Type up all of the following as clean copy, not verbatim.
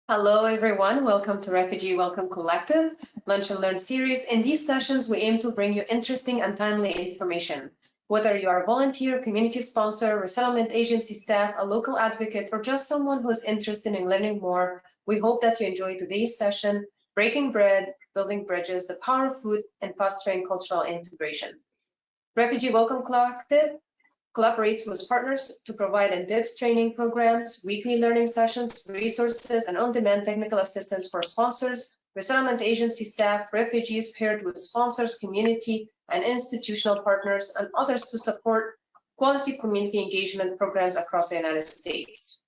Hello, everyone. Welcome to Refugee Welcome Collective Lunch and Learn series. In these sessions, we aim to bring you interesting and timely information. Whether you are a volunteer, community sponsor, resettlement agency staff, a local advocate, or just someone who's interested in learning more, we hope that you enjoy today's session, Breaking Bread, Building Bridges, the Power of Food, and Fostering Cultural Integration. Refugee Welcome Collective collaborates with partners to provide in-depth training programs, weekly learning sessions, resources, and on-demand technical assistance for sponsors, resettlement agency staff, refugees paired with sponsors, community and institutional partners, and others to support quality community engagement programs across the United States.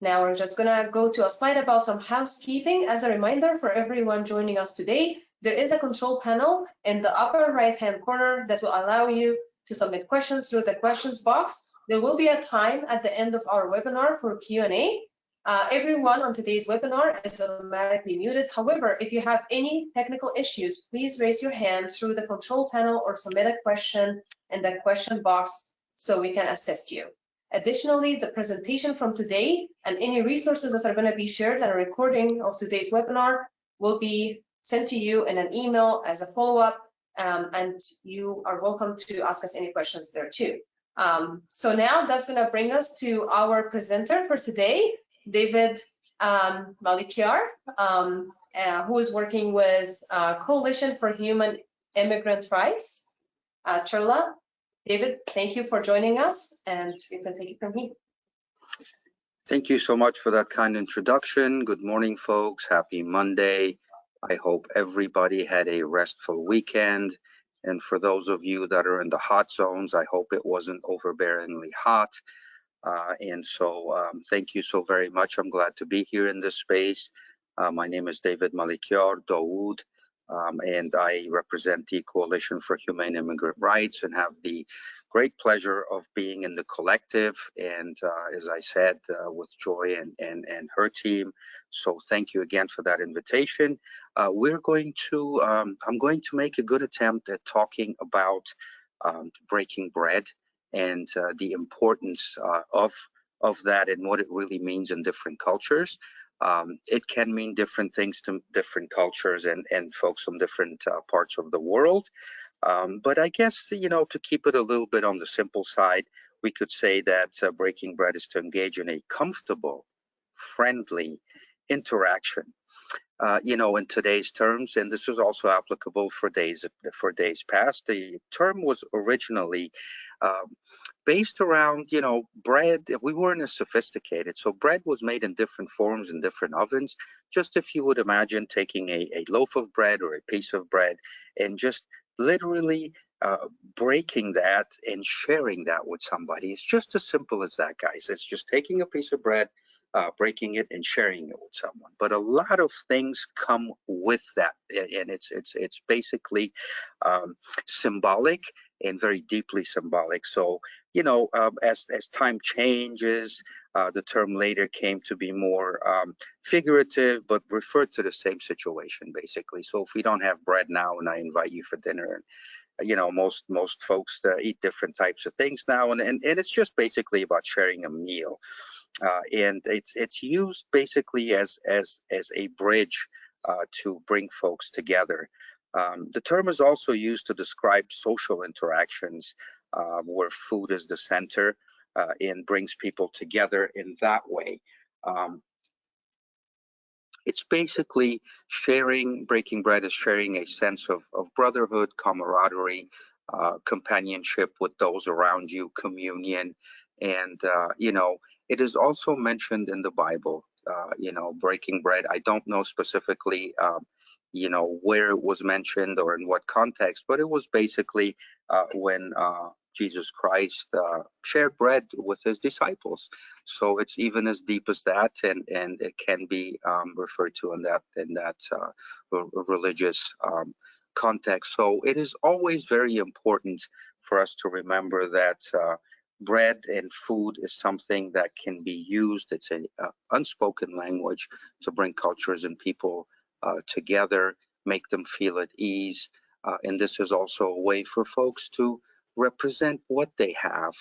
Now we're just gonna go to a slide about some housekeeping. As a reminder for everyone joining us today, there is a control panel in the upper right-hand corner that will allow you to submit questions through the questions box. There will be a time at the end of our webinar for Q&A. Everyone on today's webinar is automatically muted. However, if you have any technical issues, please raise your hand through the control panel or submit a question in the question box so we can assist you. Additionally, the presentation from today and any resources that are going to be shared and a recording of today's webinar will be sent to you in an email as a follow-up, and you are welcome to ask us any questions there too. So now that's going to bring us to our presenter for today, David Malikiar, who is working with Coalition for Human Immigrant Rights, CHIRLA. David, thank you for joining us, and you can take it from here. Thank you so much for that kind introduction. Good morning, folks. Happy Monday. I hope everybody had a restful weekend. And for those of you that are in the hot zones, I hope it wasn't overbearingly hot. Thank you so very much. I'm glad to be here in this space. My name is David Malikiar Dawood. And I represent the Coalition for Humane Immigrant Rights and have the great pleasure of being in the collective. And as I said, with Joy and her team. So thank you again for that invitation. I'm going to make a good attempt at talking about breaking bread and the importance of that and what it really means in different cultures. It can mean different things to different cultures and folks from different parts of the world. But I guess, to keep it a little bit on the simple side, we could say that breaking bread is to engage in a comfortable, friendly interaction. In today's terms, and this is also applicable for days past. The term was originally based around, bread. We weren't as sophisticated, so bread was made in different forms in different ovens. Just if you would imagine taking a loaf of bread or a piece of bread and just literally breaking that and sharing that with somebody. It's just as simple as that, guys. It's just taking a piece of bread, breaking it and sharing it with someone. But a lot of things come with that, and it's basically symbolic and very deeply symbolic. So, as time changes, the term later came to be more figurative, but referred to the same situation, basically. So if we don't have bread now and I invite you for dinner, and most folks eat different types of things now, and it's just basically about sharing a meal. And it's used basically as a bridge to bring folks together. The term is also used to describe social interactions where food is the center and brings people together in that way. It's basically breaking bread is sharing a sense of brotherhood, camaraderie, companionship with those around you, communion. And, it is also mentioned in the Bible, breaking bread. I don't know specifically, where it was mentioned or in what context, but it was basically when Jesus Christ shared bread with his disciples. So it's even as deep as that, and it can be referred to in that religious context. So it is always very important for us to remember that bread and food is something that can be used. It's an unspoken language to bring cultures and people together, make them feel at ease. And this is also a way for folks to represent what they have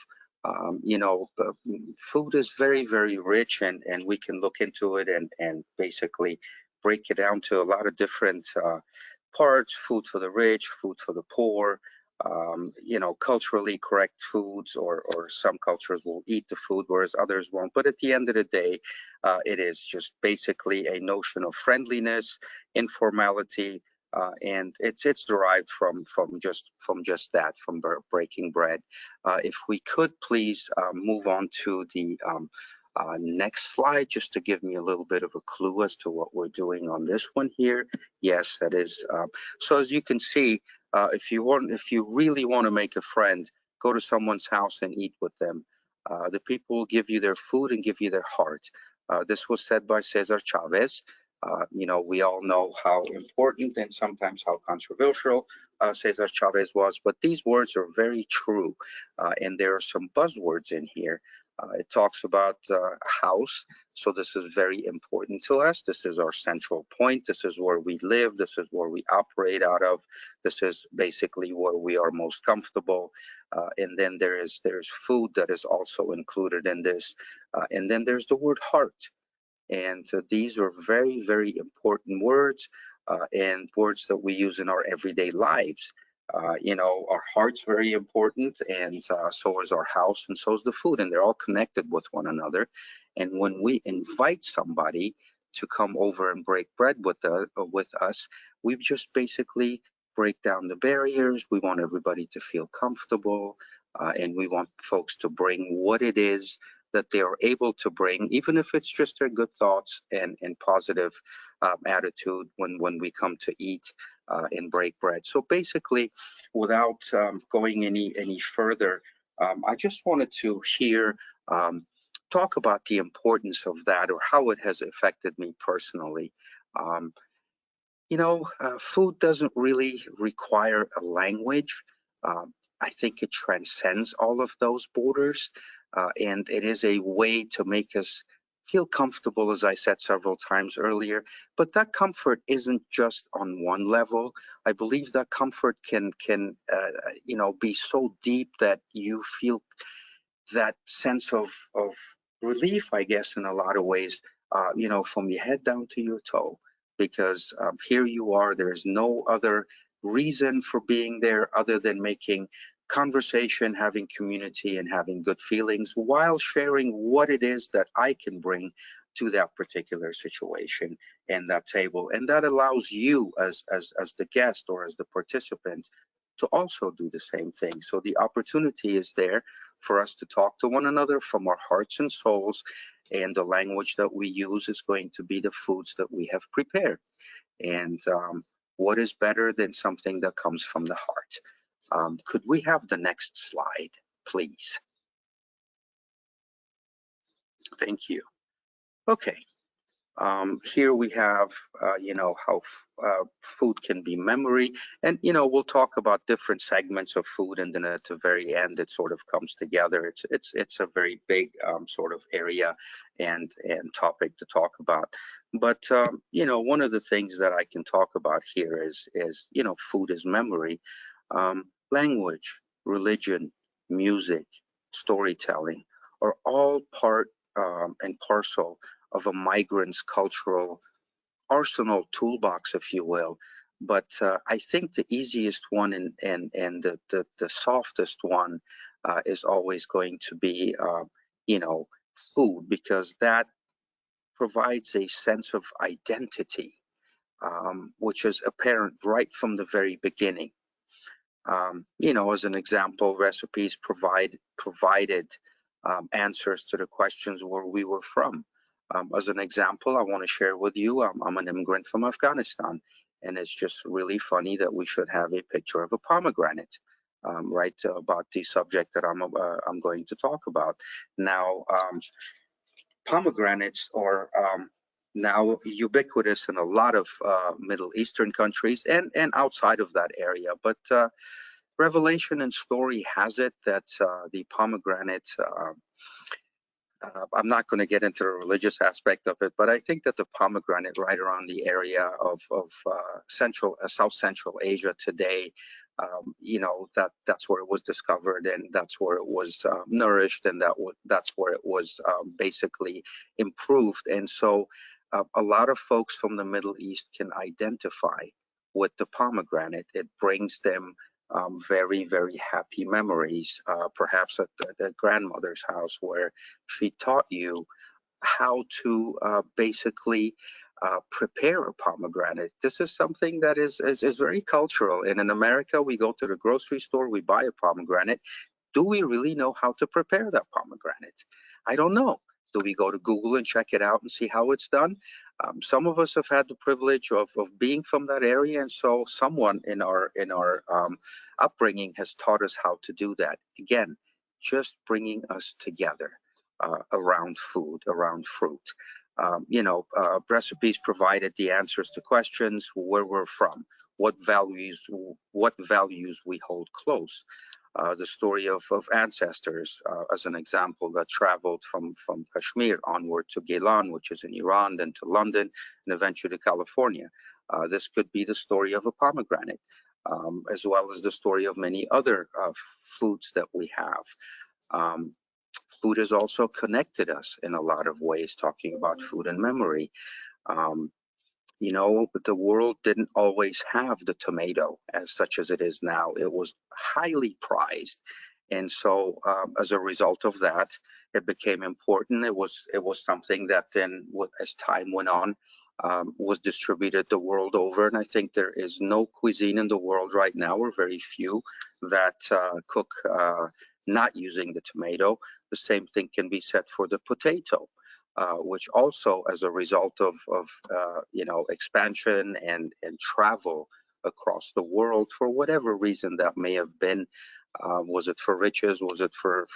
Food is very, very rich, and we can look into it and basically break it down to a lot of different parts: food for the rich, food for the poor, culturally correct foods, or some cultures will eat the food, whereas others won't. But at the end of the day, it is just basically a notion of friendliness, informality, and it's derived from just that, from breaking bread. If we could please move on to the next slide, just to give me a little bit of a clue as to what we're doing on this one here. Yes, that is. So as you can see, if you really want to make a friend, go to someone's house and eat with them. The people will give you their food and give you their heart. This was said by Cesar Chavez. We all know how important and sometimes how controversial Cesar Chavez was, but these words are very true, and there are some buzzwords in here. It talks about house, so this is very important to us. This is our central point. This is where we live. This is where we operate out of. This is basically where we are most comfortable. And then there's food that is also included in this. And then there's the word heart. And these are very, very important words, and words that we use in our everyday lives. Our heart's very important, and so is our house, and so is the food, and they're all connected with one another. And when we invite somebody to come over and break bread with us, we just basically break down the barriers. We want everybody to feel comfortable, and we want folks to bring what it is that they are able to bring, even if it's just their good thoughts and positive attitude when we come to eat and break bread. So basically, without going any further, I just wanted to talk about the importance of that, or how it has affected me personally. Food doesn't really require a language. I think it transcends all of those borders, and it is a way to make us feel comfortable, as I said several times earlier. But that comfort isn't just on one level. I believe that comfort can be so deep that you feel that sense of relief, I guess, in a lot of ways, from your head down to your toe, because here you are, there's no other reason for being there other than making conversation, having community, and having good feelings, while sharing what it is that I can bring to that particular situation and that table. And that allows you as the guest or as the participant to also do the same thing. So the opportunity is there for us to talk to one another from our hearts and souls, and the language that we use is going to be the foods that we have prepared. And what is better than something that comes from the heart? Could we have the next slide, please? Thank you. Okay. Here we have, how food can be memory, and we'll talk about different segments of food, and then at the very end, it sort of comes together. It's a very big sort of area and topic to talk about. But one of the things that I can talk about here is food is memory. Language, religion, music, storytelling are all part and parcel of a migrant's cultural arsenal toolbox, if you will. But I think the easiest one and the softest one is always going to be, food, because that provides a sense of identity, which is apparent right from the very beginning. As an example, recipes provided answers to the questions where we were from. As an example, I want to share with you, I'm an immigrant from Afghanistan, and it's just really funny that we should have a picture of a pomegranate, right, about the subject that I'm going to talk about. Now, pomegranates are now ubiquitous in a lot of Middle Eastern countries and outside of that area, but revelation and story has it that the pomegranate, I'm not going to get into the religious aspect of it, but I think that the pomegranate right around the area of South Central Asia today you know, that's where it was discovered, and that's where it was nourished, and that's where it was basically improved. And so a lot of folks from the Middle East can identify with the pomegranate. It brings them very, very happy memories, perhaps at the grandmother's house, where she taught you how to basically prepare a pomegranate. This is something that is very cultural. And in America, we go to the grocery store, we buy a pomegranate. Do we really know how to prepare that pomegranate? I don't know. Do we go to Google and check it out and see how it's done? Some of us have had the privilege of being from that area, and so someone in our upbringing has taught us how to do that. Again, just bringing us together around food, around fruit. You know, recipes provided the answers to questions: where we're from, what values we hold close. The story of ancestors, as an example, that traveled from Kashmir onward to Gilan, which is in Iran, then to London, and eventually to California. This could be the story of a pomegranate, as well as the story of many other foods that we have. Um, Food has also connected us in a lot of ways, talking about food and memory. Um, you know, the world didn't always have the tomato as such as it is now. It was highly prized. And so as a result of that, it became important. It was something that then, as time went on, was distributed the world over. And I think there is no cuisine in the world right now, or very few, that cook not using the tomato. The same thing can be said for the potato. Which also, as a result of you know, expansion and travel across the world, for whatever reason that may have been, was it for riches, was it for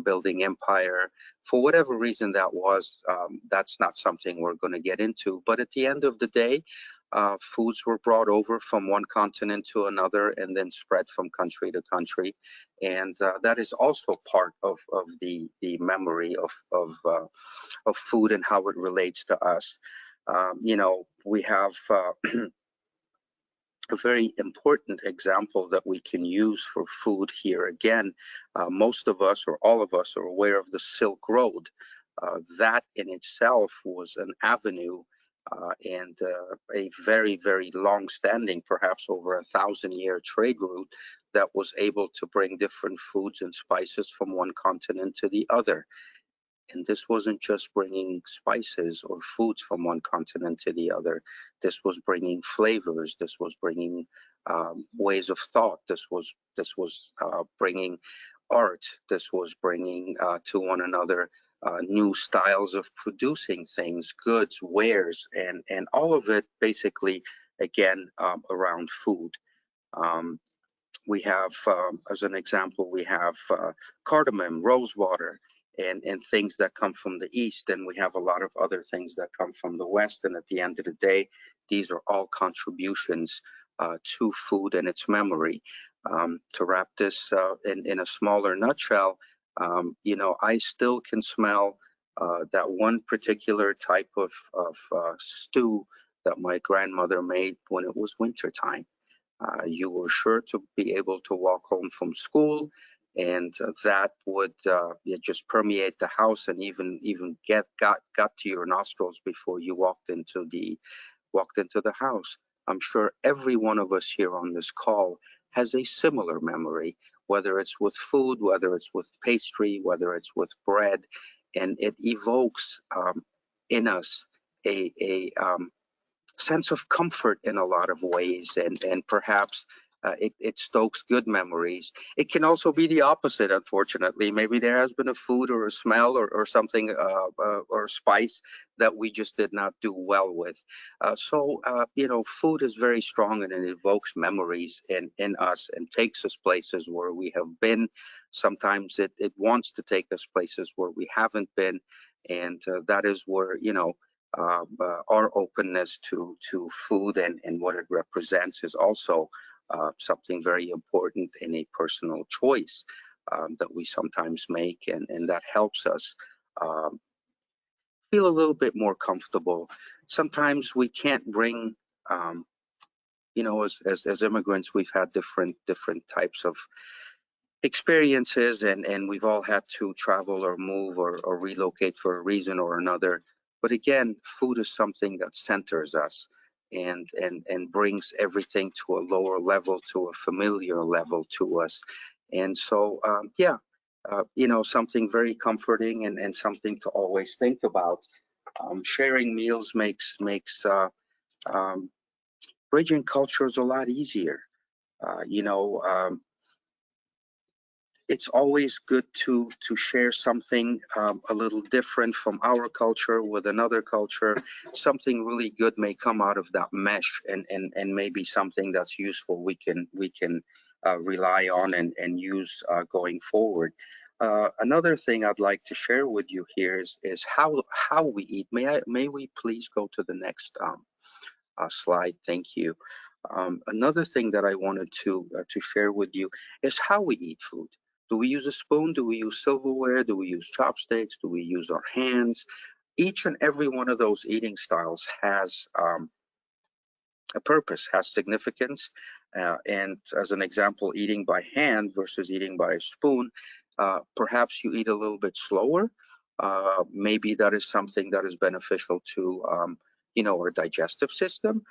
building empire, for whatever reason that was, that's not something we're going to get into. But at the end of the day, foods were brought over from one continent to another and then spread from country to country, and that is also part of the memory of food and how it relates to us. You know, we have a very important example that we can use for food here. Again, most of us, or all of us, are aware of the Silk Road. That in itself was an avenue and a very, very long-standing, perhaps over 1,000-year trade route that was able to bring different foods and spices from one continent to the other. And this wasn't just bringing spices or foods from one continent to the other. This was bringing flavors. This was bringing ways of thought. This was bringing art. This was bringing to one another new styles of producing things, goods, wares, and all of it basically, again, around food. Um, we have, as an example, we have cardamom, rosewater, and things that come from the east, and we have a lot of other things that come from the west. And at the end of the day, these are all contributions to food and its memory. To wrap this in a smaller nutshell, you know, I still can smell that one particular type of stew that my grandmother made when it was wintertime. You were sure to be able to walk home from school, and that would just permeate the house and even got to your nostrils before you walked into the house. I'm sure every one of us here on this call has a similar memory, whether it's with food, whether it's with pastry, whether it's with bread, and it evokes in us a sense of comfort in a lot of ways, and perhaps it stokes good memories. It can also be the opposite, unfortunately. Maybe there has been a food or a smell or something or spice that we just did not do well with. You know, food is very strong, and it evokes memories in us and takes us places where we have been. Sometimes it wants to take us places where we haven't been, and that is where, you know, our openness to food and what it represents is also something very important in a personal choice that we sometimes make, and that helps us um, feel a little bit more comfortable. Sometimes we can't bring um, you know, as immigrants, we've had different types of experiences, and we've all had to travel or move or relocate for a reason or another. But again, food is something that centers us and brings everything to a lower level, to a familiar level to us. And so, yeah, you know, something very comforting and something to always think about. Sharing meals makes um, bridging cultures a lot easier. You know, it's always good to share something a little different from our culture with another culture. Something really good may come out of that mesh, and maybe something that's useful we can rely on and use going forward. Another thing I'd like to share with you here is how we eat. May we please go to the next slide? Thank you. Another thing that I wanted to share with you is how we eat food. Do we use a spoon? Do we use silverware? Do we use chopsticks? Do we use our hands? Each and every one of those eating styles has a purpose, has significance. And as an example, eating by hand versus eating by a spoon, perhaps you eat a little bit slower. Maybe that is something that is beneficial to, you know, our digestive system.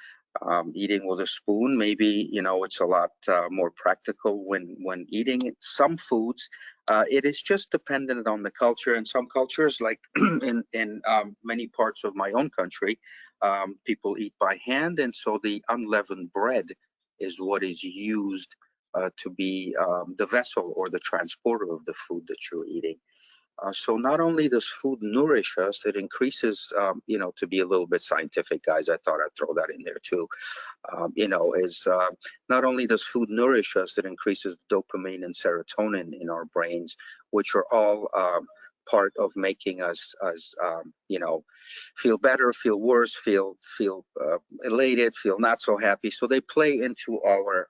Eating with a spoon, maybe, you know, it's a lot more practical when eating some foods. It is just dependent on the culture. In some cultures, like in many parts of my own country, people eat by hand, and so the unleavened bread is what is used to be the vessel or the transporter of the food that you're eating. So not only does food nourish us, it increases, you know, to be a little bit scientific, guys, I thought I'd throw that in there too. You know, is not only does food nourish us, it increases dopamine and serotonin in our brains, which are all part of making us, you know, feel better, feel worse, feel elated, feel not so happy. So they play into our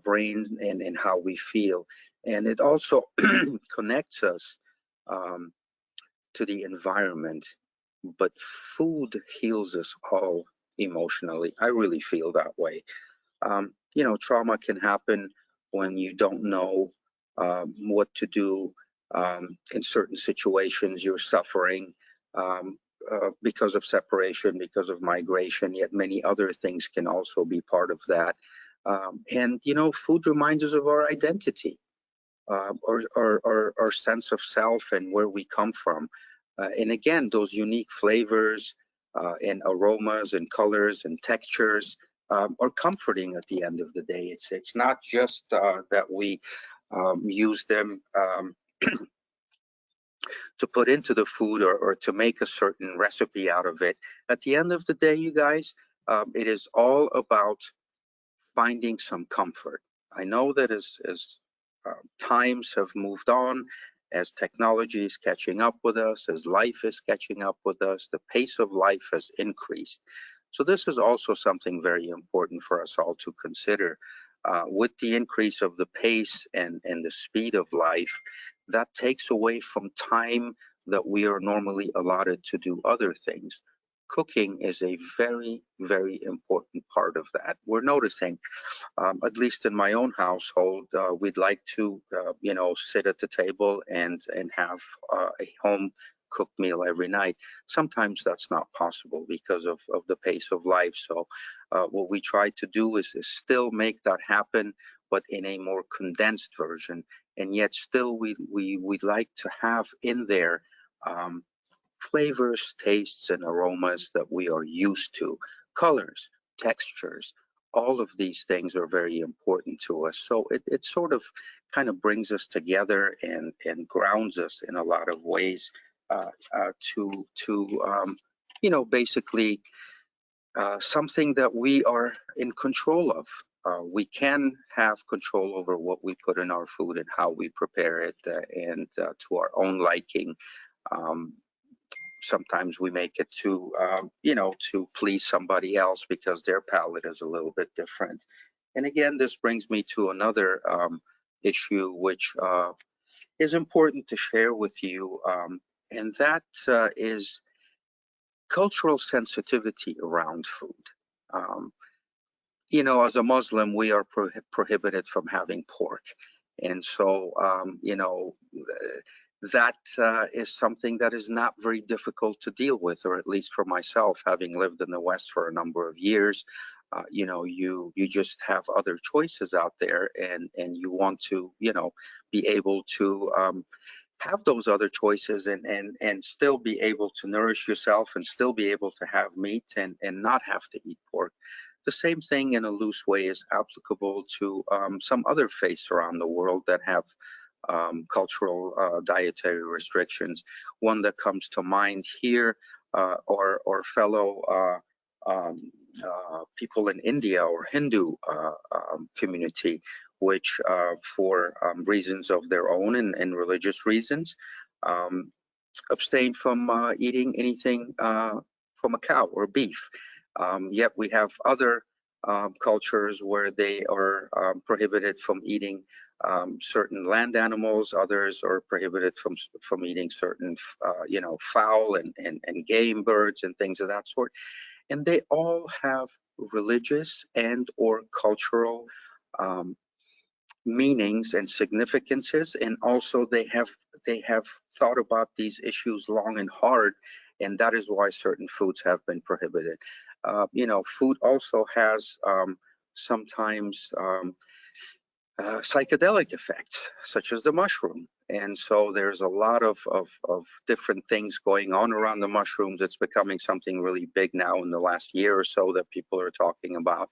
brains and how we feel, and it also connects us um, to the environment. But food heals us all emotionally. I really feel that way. You know, trauma can happen when you don't know what to do in certain situations. You're suffering because of separation, because of migration, yet many other things can also be part of that. And, you know, food reminds us of our identity, our sense of self and where we come from. And again, those unique flavors and aromas and colors and textures are comforting at the end of the day. It's not just that we use them to put into the food or to make a certain recipe out of it. At the end of the day, you guys, it is all about finding some comfort. I know that as times have moved on, as technology is catching up with us, as life is catching up with us, the pace of life has increased. So this is also something very important for us all to consider. With the increase of the pace and the speed of life, that takes away from time that we are normally allotted to do other things. Cooking is a very, very important part of that. We're noticing, at least in my own household, we'd like to, you know, sit at the table and have a home cooked meal every night. Sometimes that's not possible because of the pace of life. So what we try to do is still make that happen, but in a more condensed version. And yet still we'd like to have in there um, flavors, tastes, and aromas that we are used to, colors, textures. All of these things are very important to us. So it sort of kind of brings us together and grounds us in a lot of ways to you know, basically something that we are in control of. We can have control over what we put in our food and how we prepare it, and to our own liking. Um, Sometimes we make it to, you know, to please somebody else because their palate is a little bit different. And again, this brings me to another issue which is important to share with you, and that is cultural sensitivity around food. Um, you know, as a Muslim, we are prohibited from having pork. And so, you know, that is something that is not very difficult to deal with, or at least for myself, having lived in the West for a number of years. You know, you just have other choices out there, and you want to, you know, be able to have those other choices and still be able to nourish yourself and still be able to have meat and not have to eat pork. The same thing in a loose way is applicable to some other faiths around the world that have cultural dietary restrictions. One that comes to mind here are fellow people in India or Hindu community, which for reasons of their own and religious reasons, abstain from eating anything from a cow or beef. Yet we have other cultures where they are prohibited from eating certain land animals. Others are prohibited from eating certain, you know, fowl and game birds and things of that sort. And they all have religious and or cultural meanings and significances, and also they have thought about these issues long and hard, and that is why certain foods have been prohibited. You know, food also has sometimes psychedelic effects, such as the mushroom. And so there's a lot of different things going on around the mushrooms. It's becoming something really big now in the last year or so that people are talking about.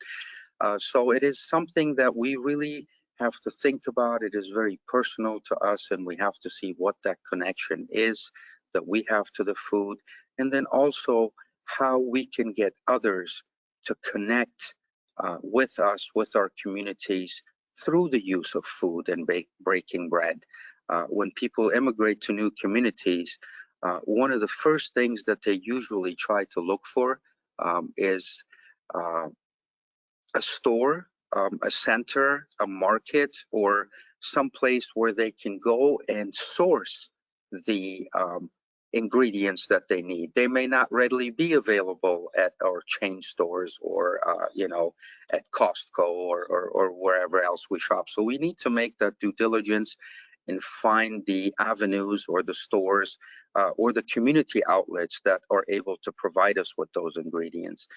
So it is something that we really have to think about. It is very personal to us, and we have to see what that connection is that we have to the food, and then also how we can get others to connect with us, with our communities, through the use of food and breaking bread. When people immigrate to new communities, one of the first things that they usually try to look for is a store, a center, a market, or some place where they can go and source the ingredients that they need. They may not readily be available at our chain stores or, you know, at Costco or wherever else we shop. So we need to make that due diligence and find the avenues or the stores or the community outlets that are able to provide us with those ingredients.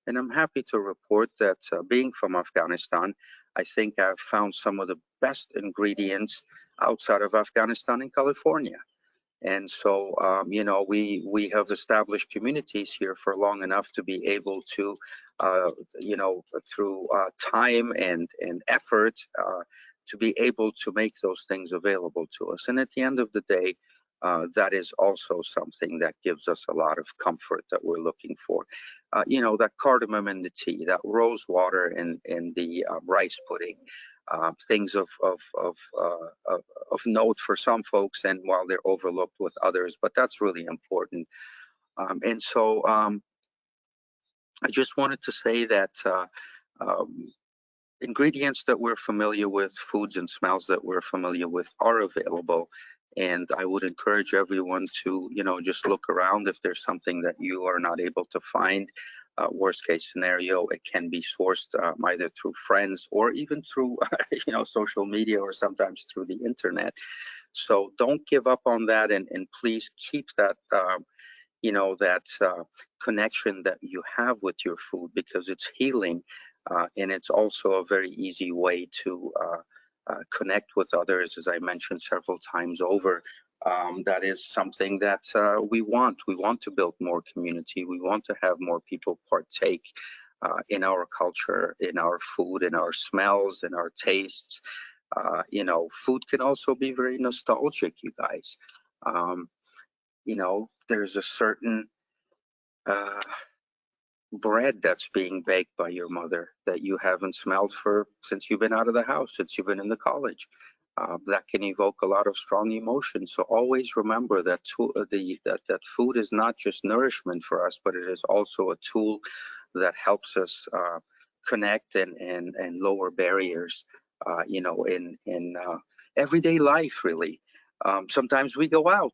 And I'm happy to report that being from Afghanistan, I think I've found some of the best ingredients outside of Afghanistan in California. And so, you know, we have established communities here for long enough to be able to, you know, through time and effort, to be able to make those things available to us. And at the end of the day, that is also something that gives us a lot of comfort that we're looking for. You know, that cardamom in the tea, that rose water in the rice pudding, things of note for some folks, and while they're overlooked with others, but that's really important. And so I just wanted to say that ingredients that we're familiar with, foods and smells that we're familiar with are available. And I would encourage everyone to, you know, just look around if there's something that you are not able to find. Worst case scenario, it can be sourced either through friends or even through, you know, social media or sometimes through the internet. So don't give up on that, and please keep that, you know, that connection that you have with your food, because it's healing. And it's also a very easy way to connect with others, as I mentioned several times over. That is something that we want. We want to build more community. We want to have more people partake in our culture, in our food, in our smells, in our tastes. You know, food can also be very nostalgic, you guys. You know, there's a certain bread that's being baked by your mother that you haven't smelled for since you've been out of the house, since you've been in the college. That can evoke a lot of strong emotions. So always remember that that food is not just nourishment for us, but it is also a tool that helps us connect and lower barriers, you know, in everyday life, really. Sometimes we go out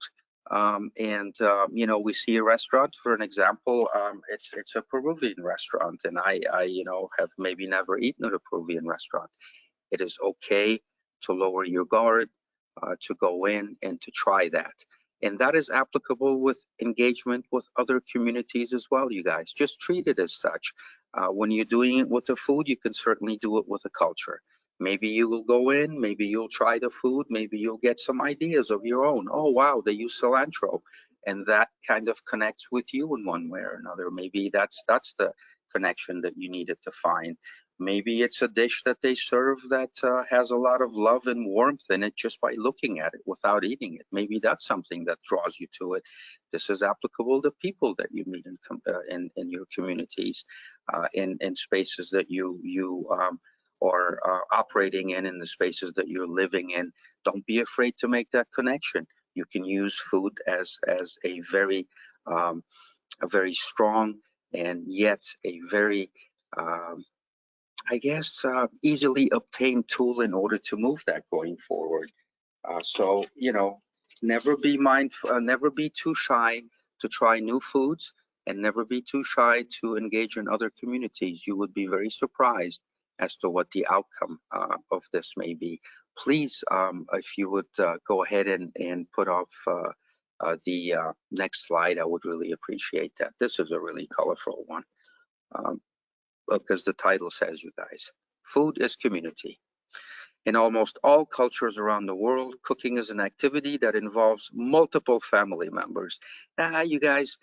You know, we see a restaurant, for an example, it's a Peruvian restaurant, and I you know, have maybe never eaten at a Peruvian restaurant. It is okay to lower your guard, to go in and to try that. And that is applicable with engagement with other communities as well, you guys. Just treat it as such. When you're doing it with the food, you can certainly do it with a culture. Maybe you will go in, maybe you'll try the food, maybe you'll get some ideas of your own. Oh, wow, they use cilantro. And that kind of connects with you in one way or another. Maybe that's the connection that you needed to find. Maybe it's a dish that they serve that has a lot of love and warmth in it just by looking at it without eating it. Maybe that's something that draws you to it. This is applicable to people that you meet in your communities, in spaces that you are operating in the spaces that you're living in. Don't be afraid to make that connection. You can use food as a very strong and yet a very I guess, easily obtained tool in order to move that going forward. So, you know, never be too shy to try new foods, and never be too shy to engage in other communities. You would be very surprised as to what the outcome of this may be. Please, if you would go ahead and put off the next slide, I would really appreciate that. This is a really colorful one. Because the title says, you guys, food is community. In almost all cultures around the world, cooking is an activity that involves multiple family members. You guys,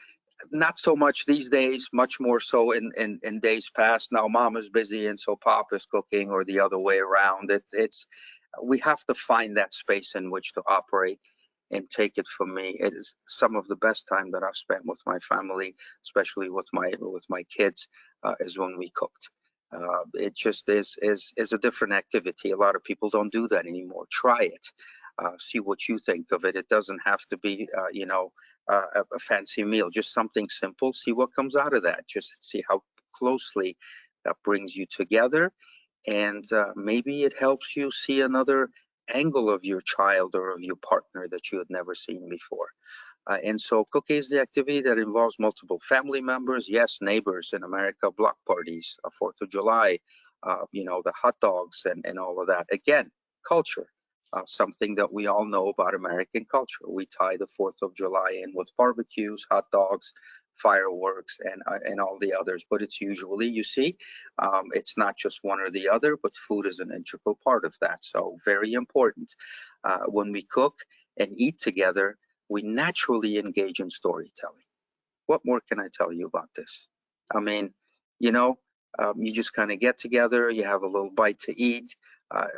not so much these days, much more so in days past. Now mom is busy and so pop is cooking, or the other way around. We have to find that space in which to operate. And take it from me, it is some of the best time that I've spent with my family, especially with my kids, is when we cooked. It just is a different activity. A lot of people don't do that anymore. Try it. See what you think of it. It doesn't have to be, you know, a fancy meal. Just something simple. See what comes out of that. Just see how closely that brings you together, and maybe it helps you see another angle of your child or of your partner that you had never seen before. And so cooking is the activity that involves multiple family members, yes, neighbors in America, block parties, 4th of July, you know, the hot dogs and all of that. Again, culture, something that we all know about American culture. We tie the 4th of July in with barbecues, hot dogs, fireworks, and all the others. But it's usually, you see, it's not just one or the other, but food is an integral part of that. So very important. When we cook and eat together, we naturally engage in storytelling. What more can I tell you about this? I mean, you know, you just kind of get together, you have a little bite to eat. Uh,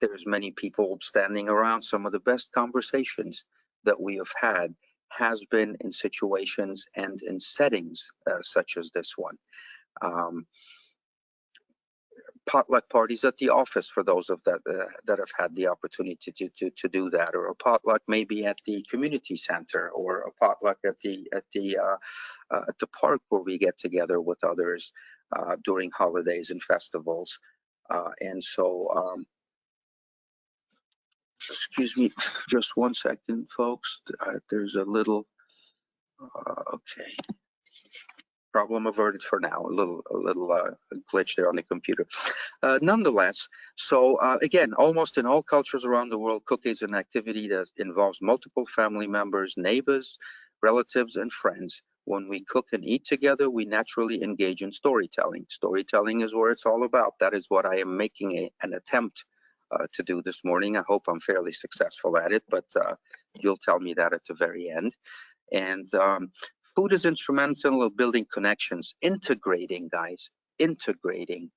there's many people standing around. Some of the best conversations that we have had has been in situations and in settings such as this one. Um, Potluck parties at the office for those of that that have had the opportunity to do that, or a potluck maybe at the community center, or a potluck at the park where we get together with others during holidays and festivals. And so, excuse me, just one second, folks. There's a little, okay. Problem averted for now. A little glitch there on the computer. Nonetheless, so again, almost in all cultures around the world, cooking is an activity that involves multiple family members, neighbors, relatives, and friends. When we cook and eat together, we naturally engage in storytelling. Storytelling is where it's all about. That is what I am making an attempt to do this morning. I hope I'm fairly successful at it, but you'll tell me that at the very end. And food is instrumental in building connections, integrating, guys, integrating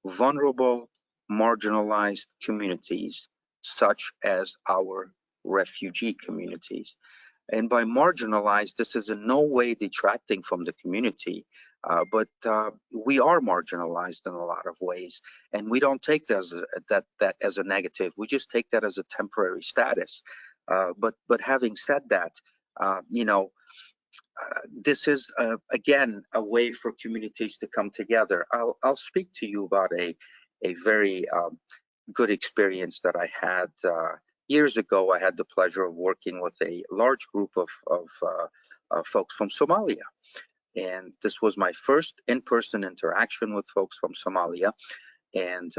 vulnerable, marginalized communities, such as our refugee communities. And by marginalized, this is in no way detracting from the community, but we are marginalized in a lot of ways, and we don't take that as a negative. We just take that as a temporary status. But having said that, you know, this is again a way for communities to come together. I'll speak to you about a very good experience that I had years ago, I had the pleasure of working with a large group of folks from Somalia. And this was my first in-person interaction with folks from Somalia. And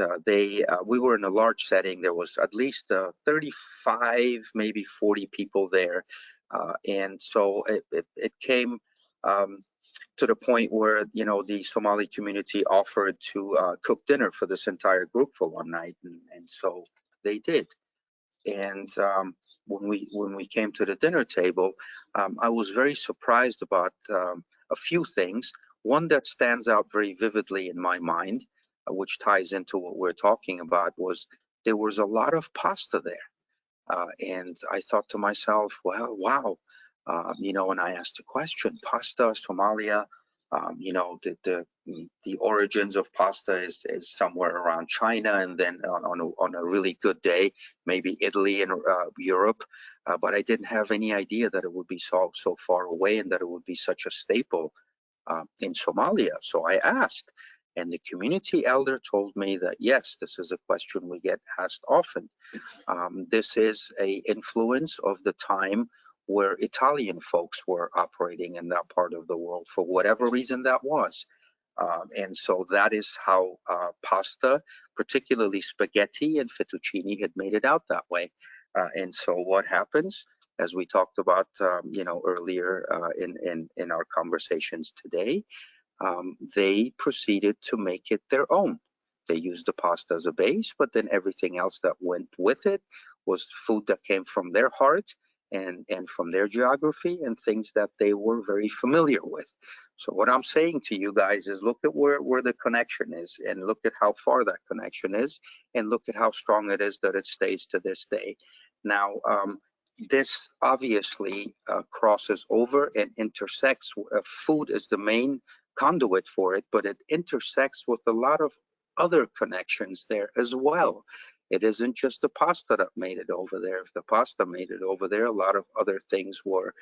we were in a large setting. There was at least 35, maybe 40 people there. And so it came to the point where, you know, the Somali community offered to cook dinner for this entire group for one night. And so they did. And when we came to the dinner table, I was very surprised about a few things. One that stands out very vividly in my mind, which ties into what we're talking about, was there was a lot of pasta there. And I thought to myself, well, wow, you know, and I asked a question, pasta, Somalia, you know, the origins of pasta is somewhere around China, and then on a really good day, maybe Italy and Europe. But I didn't have any idea that it would be so far away and that it would be such a staple in Somalia. So I asked, and the community elder told me that, yes, this is a question we get asked often. This is a influence of the time where Italian folks were operating in that part of the world for whatever reason that was. And so that is how pasta, particularly spaghetti and fettuccine, had made it out that way. And so what happens, as we talked about, you know, earlier in our conversations today, they proceeded to make it their own. They used the pasta as a base, but then everything else that went with it was food that came from their heart and from their geography and things that they were very familiar with. So what I'm saying to you guys is look at where the connection is, and look at how far that connection is, and look at how strong it is that it stays to this day. Now, this obviously crosses over and intersects. Food is the main conduit for it, but it intersects with a lot of other connections there as well. It isn't just the pasta that made it over there. If the pasta made it over there, a lot of other things were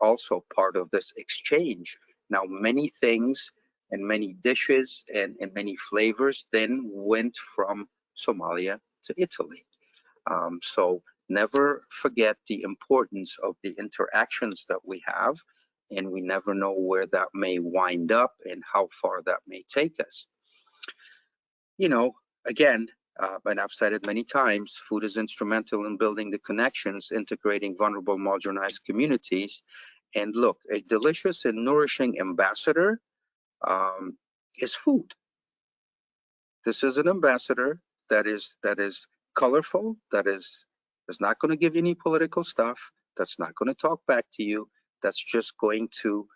also part of this exchange. Now, many things and many dishes and many flavors then went from Somalia to Italy. So never forget the importance of the interactions that we have, and we never know where that may wind up and how far that may take us. You know, again, and I've said it many times, food is instrumental in building the connections, integrating vulnerable, marginalized communities. And look, a delicious and nourishing ambassador is food. This is an ambassador that is colorful, that is not going to give you any political stuff, that's not going to talk back to you, that's just going to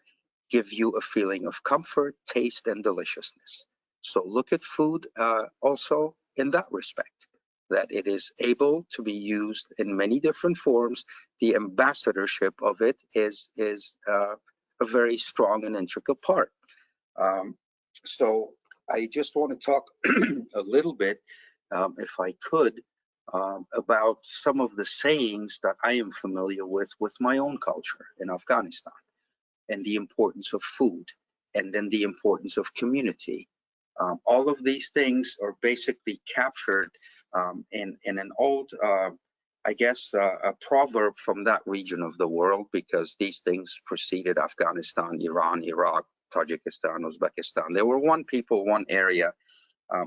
give you a feeling of comfort, taste, and deliciousness. So look at food also in that respect, that it is able to be used in many different forms. The ambassadorship of it is a very strong and intricate part. So I just want to talk a little bit, if I could, about some of the sayings that I am familiar with my own culture in Afghanistan, and the importance of food, and then the importance of community. All of these things are basically captured in an old, I guess, a proverb from that region of the world, because these things preceded Afghanistan, Iran, Iraq, Tajikistan, Uzbekistan. They were one people, one area.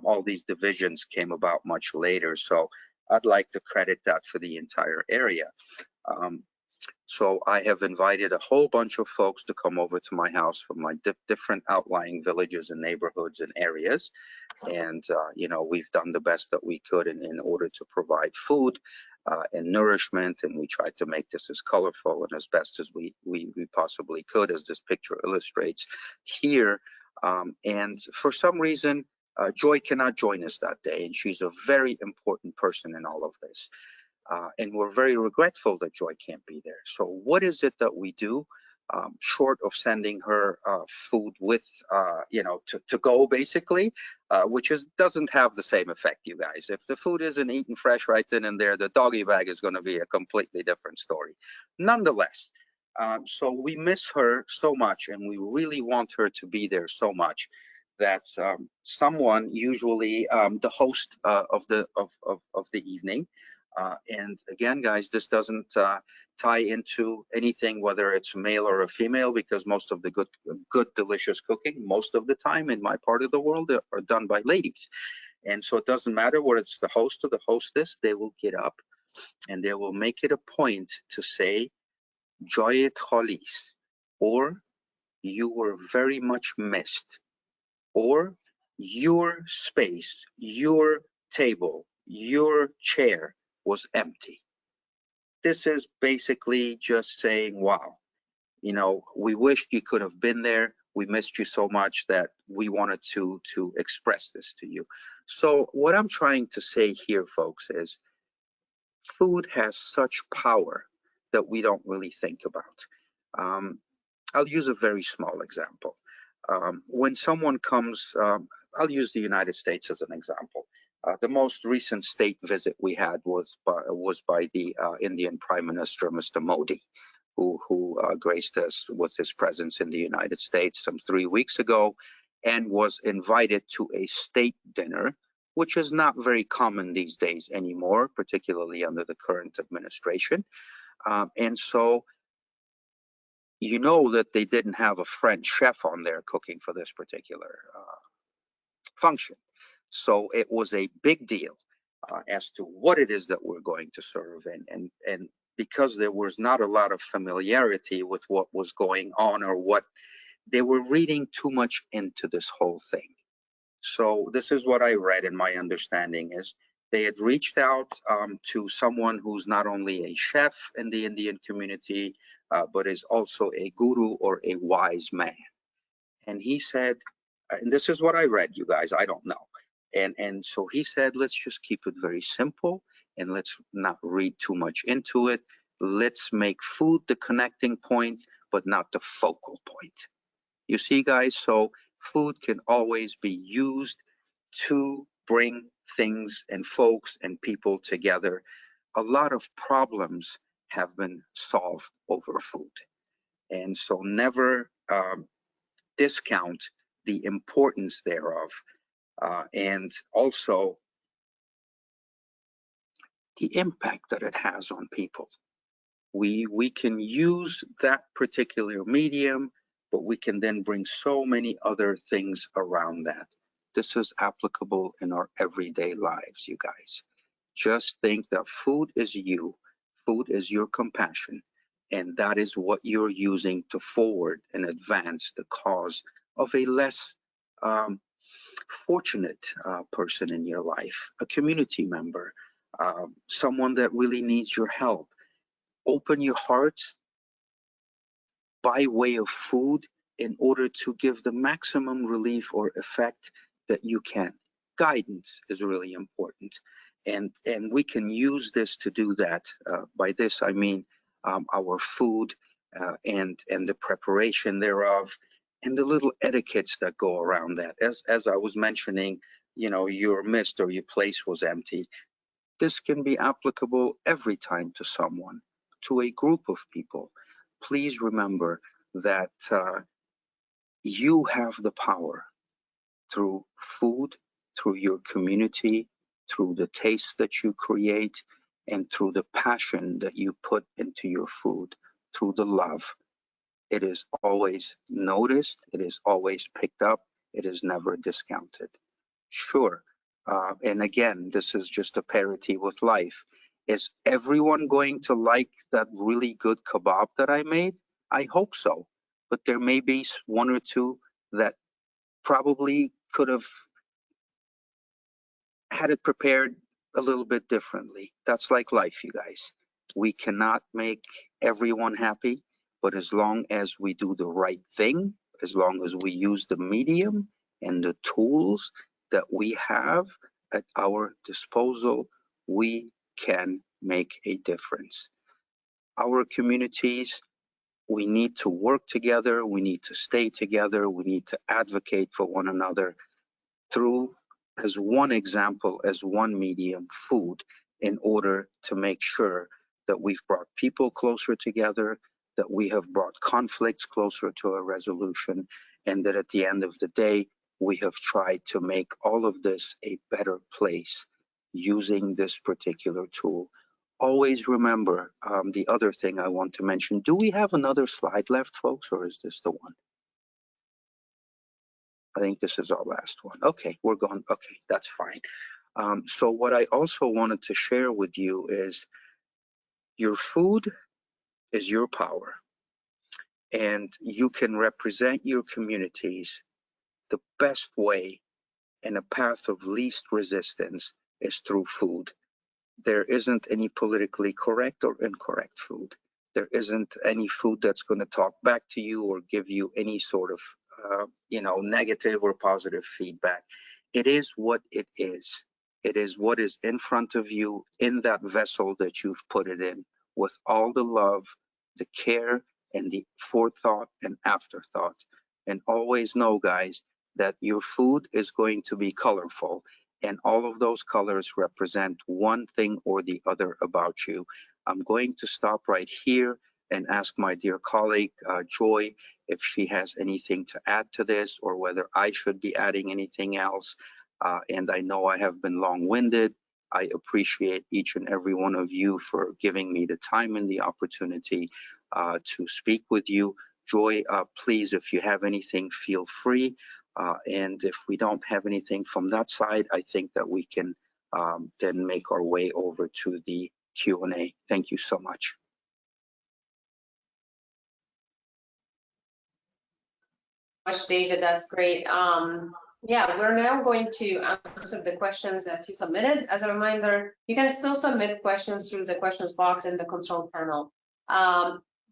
All these divisions came about much later. So I'd like to credit that for the entire area. So I have invited a whole bunch of folks to come over to my house from my different outlying villages and neighborhoods and areas. And, you know, we've done the best that we could in order to provide food and nourishment. And we tried to make this as colorful and as best as we possibly could, as this picture illustrates here. And for some reason, Joy cannot join us that day. And she's a very important person in all of this. And we're very regretful that Joy can't be there. So what is it that we do, short of sending her food with, you know, to go basically, which doesn't have the same effect, you guys. If the food isn't eaten fresh right then and there, the doggy bag is going to be a completely different story. Nonetheless, so we miss her so much, and we really want her to be there so much that someone, usually the host of the evening, And again, guys, this doesn't tie into anything, whether it's male or a female, because most of the good, delicious cooking, most of the time in my part of the world, are done by ladies. And so it doesn't matter whether it's the host or the hostess, they will get up and they will make it a point to say, Joyet Kholis, or you were very much missed, or your space, your table, your chair was empty. This is basically just saying, wow, we wished you could have been there. We missed you so much that we wanted to express this to you. So what I'm trying to say here, folks, is food has such power that we don't really think about. I'll use a very small example. When someone comes, I'll use the United States as an example. The most recent state visit we had was by the Indian Prime Minister, Mr. Modi, who graced us with his presence in the United States some 3 weeks ago, and was invited to a state dinner, which is not very common these days anymore, particularly under the current administration. And so you know that they didn't have a French chef on there cooking for this particular function. So it was a big deal as to what it is that we're going to serve. And because there was not a lot of familiarity with what was going on, or what they were reading too much into this whole thing. So this is what I read, and my understanding is they had reached out to someone who's not only a chef in the Indian community, but is also a guru or a wise man. And he said, and this is what I read, you guys, I don't know. And so he said, let's just keep it very simple and let's not read too much into it. Let's make food the connecting point, but not the focal point. You see, guys, so food can always be used to bring things and folks and people together. A lot of problems have been solved over food. And so never discount the importance thereof, and also the impact that it has on people. We can use that particular medium, but we can then bring so many other things around that. This is applicable in our everyday lives, you guys. Just think that food is you, food is your compassion, and that is what you're using to forward and advance the cause of a less fortunate person in your life, a community member, someone that really needs your help. Open your heart by way of food in order to give the maximum relief or effect that you can. Guidance is really important, and we can use this to do that. By this I mean our food and the preparation thereof, and the little etiquettes that go around that. As I was mentioning, your mist or your place was empty. This can be applicable every time to someone, to a group of people. Please remember that you have the power through food, through your community, through the taste that you create, and through the passion that you put into your food, through the love. It is always noticed, it is always picked up, it is never discounted. Sure. And again, this is just a parity with life. Is everyone going to like that really good kebab that I made? I hope so. But there may be one or two that probably could have had it prepared a little bit differently. That's like life, you guys. We cannot make everyone happy, but as long as we do the right thing, as long as we use the medium and the tools that we have at our disposal, we can make a difference. Our communities, we need to work together, we need to stay together, we need to advocate for one another through, as one example, as one medium, food, in order to make sure that we've brought people closer together, that we have brought conflicts closer to a resolution, and that at the end of the day, we have tried to make all of this a better place using this particular tool always remember the other thing I want to mention. Do we have another slide left, folks, or is this the one? I think this is our last one. Okay, we're going. Okay, that's fine. So what I also wanted to share with you is your food is your power, and you can represent your communities the best way, and a path of least resistance is through food. There isn't any politically correct or incorrect food. There isn't any food that's going to talk back to you or give you any sort of negative or positive feedback. It is what it is. It is what is in front of you in that vessel that you've put it in, with all the love, the care, and the forethought and afterthought. And always know, guys, that your food is going to be colorful, and all of those colors represent one thing or the other about you. I'm going to stop right here and ask my dear colleague, Joy, if she has anything to add to this, or whether I should be adding anything else. And I know I have been long-winded. I appreciate each and every one of you for giving me the time and the opportunity to speak with you. Joy, please, if you have anything, feel free. And if we don't have anything from that side, I think that we can then make our way over to the Q&A. Thank you so much. David, that's great. Yeah, we're now going to answer the questions that you submitted. As a reminder, you can still submit questions through the questions box in the control panel.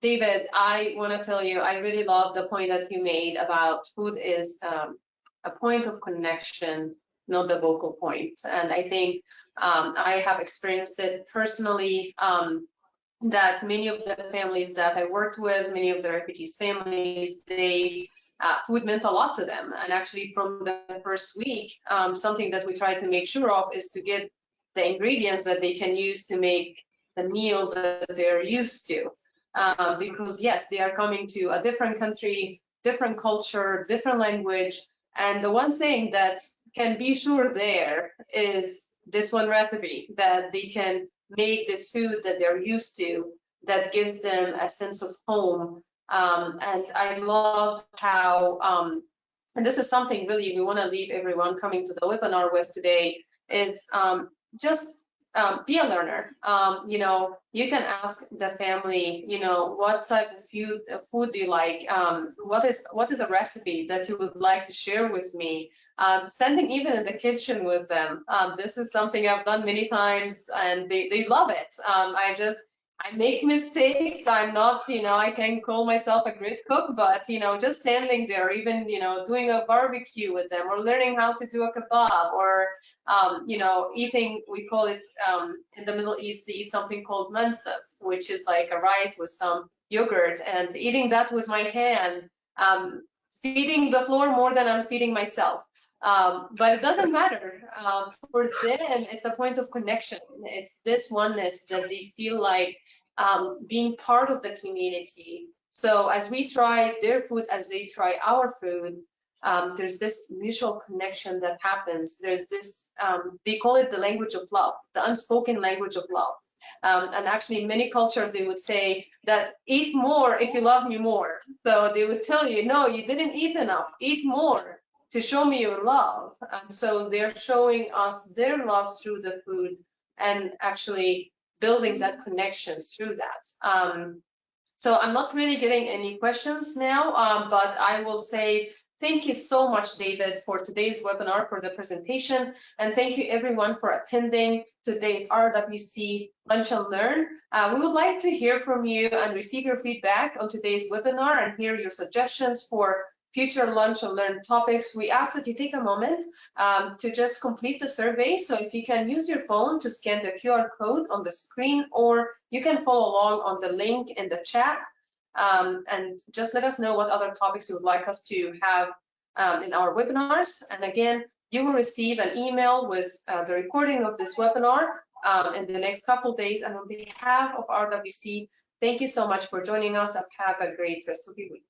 David, I want to tell you, I really love the point that you made about food is a point of connection, not the vocal point. And I think I have experienced it personally, that many of the families that I worked with, many of the refugees' families, food meant a lot to them. And actually from the first week, something that we try to make sure of is to get the ingredients that they can use to make the meals that they're used to. Because yes, they are coming to a different country, different culture, different language. And the one thing that can be sure there is this one recipe that they can make this food that they're used to, that gives them a sense of home. And I love how, and this is something really we want to leave everyone coming to the webinar with today, is just be a learner. You can ask the family, what type of food do you like? What is a recipe that you would like to share with me? Standing even in the kitchen with them. This is something I've done many times, and they love it. I make mistakes. I'm not, I can call myself a great cook, but, just standing there, even, doing a barbecue with them, or learning how to do a kebab, or, eating, we call it, in the Middle East, they eat something called mansaf, which is like a rice with some yogurt, and eating that with my hand, feeding the floor more than I'm feeding myself. But it doesn't matter. For them, it's a point of connection. It's this oneness that they feel like being part of the community. So as we try their food, as they try our food, there's this mutual connection that happens. There's this, they call it the language of love, the unspoken language of love. And actually in many cultures, they would say that eat more if you love me more. So they would tell you, no, you didn't eat enough, eat more to show me your love. And so they're showing us their love through the food, and actually building that connection through that. So I'm not really getting any questions now, but I will say thank you so much, David, for today's webinar, for the presentation. And thank you everyone for attending today's RWC Lunch and Learn. We would like to hear from you and receive your feedback on today's webinar and hear your suggestions for future Lunch and Learn topics. We ask that you take a moment to just complete the survey. So if you can use your phone to scan the QR code on the screen, or you can follow along on the link in the chat, and just let us know what other topics you would like us to have in our webinars. And again, you will receive an email with the recording of this webinar in the next couple of days. And on behalf of RWC, thank you so much for joining us, and have a great rest of your week.